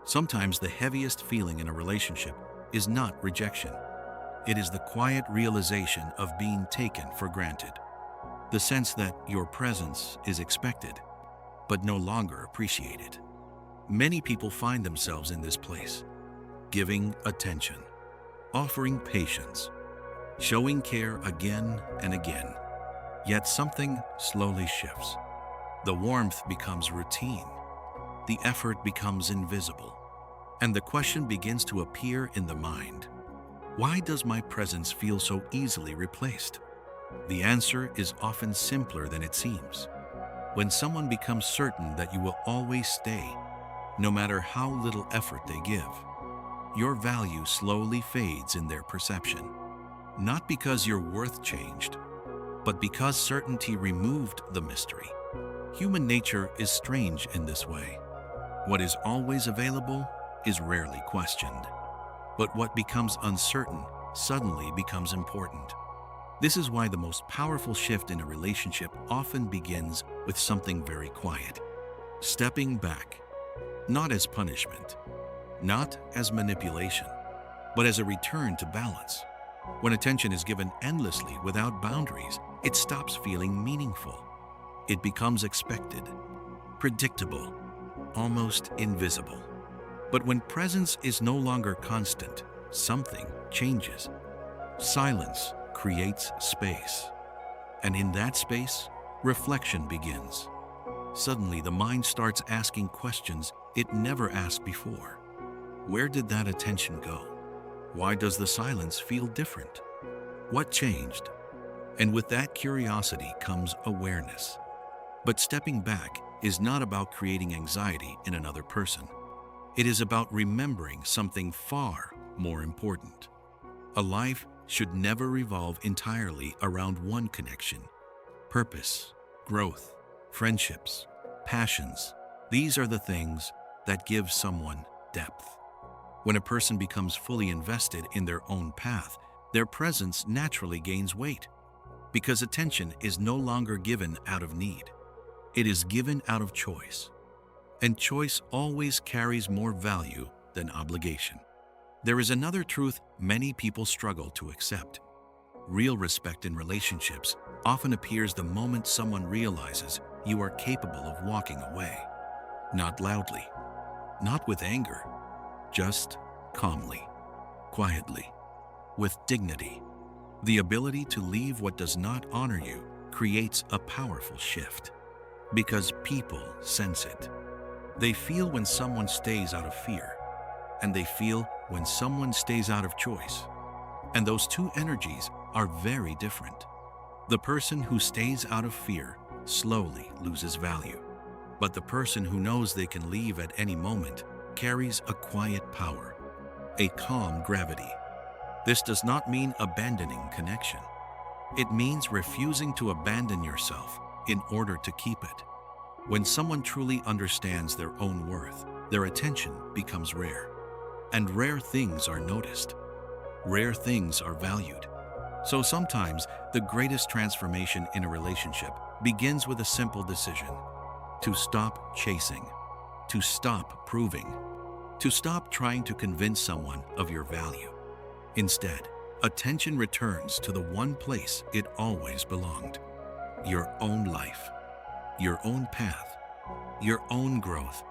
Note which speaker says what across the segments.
Speaker 1: Sometimes the heaviest feeling in a relationship is not rejection. It is the quiet realization of being taken for granted. The sense that your presence is expected, but no longer appreciated. Many people find themselves in this place, giving attention, offering patience, showing care again and again. Yet something slowly shifts. The warmth becomes routine. The effort becomes invisible. And the question begins to appear in the mind. Why does my presence feel so easily replaced? The answer is often simpler than it seems. When someone becomes certain that you will always stay, no matter how little effort they give, your value slowly fades in their perception. Not because your worth changed, but because certainty removed the mystery. Human nature is strange in this way. What is always available is rarely questioned. But what becomes uncertain suddenly becomes important. This is why the most powerful shift in a relationship often begins with something very quiet. Stepping back, not as punishment, not as manipulation, but as a return to balance. When attention is given endlessly without boundaries, it stops feeling meaningful. It becomes expected, predictable, almost invisible. But when presence is no longer constant, something changes. Silence creates space. And in that space, reflection begins. Suddenly, the mind starts asking questions it never asked before. Where did that attention go? Why does the silence feel different? What changed? And with that curiosity comes awareness. But stepping back is not about creating anxiety in another person. It is about remembering something far more important. A life should never revolve entirely around one connection. Purpose, growth, friendships, passions, these are the things that give someone depth. When a person becomes fully invested in their own path, their presence naturally gains weight, because attention is no longer given out of need. It is given out of choice. And choice always carries more value than obligation. There is another truth many people struggle to accept. Real respect in relationships often appears the moment someone realizes you are capable of walking away. Not loudly, not with anger, just calmly, quietly, with dignity. The ability to leave what does not honor you creates a powerful shift, because people sense it. They feel when someone stays out of fear, and they feel when someone stays out of choice. And those two energies are very different. The person who stays out of fear slowly loses value, but the person who knows they can leave at any moment carries a quiet power, a calm gravity. This does not mean abandoning connection. It means refusing to abandon yourself in order to keep it. When someone truly understands their own worth, their attention becomes rare. And rare things are noticed. Rare things are valued. So sometimes the greatest transformation in a relationship begins with a simple decision: to stop chasing, to stop proving, to stop trying to convince someone of your value. Instead, attention returns to the one place it always belonged: your own life, your own path, your own growth.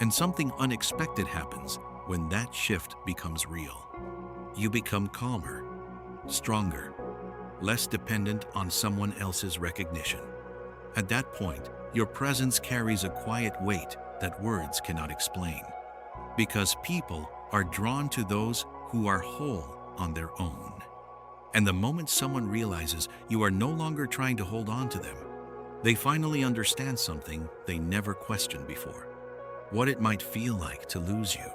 Speaker 1: And something unexpected happens when that shift becomes real. You become calmer, stronger, less dependent on someone else's recognition. At that point, your presence carries a quiet weight that words cannot explain, because people are drawn to those who are whole on their own. And the moment someone realizes you are no longer trying to hold on to them, they finally understand something they never questioned before: what it might feel like to lose you.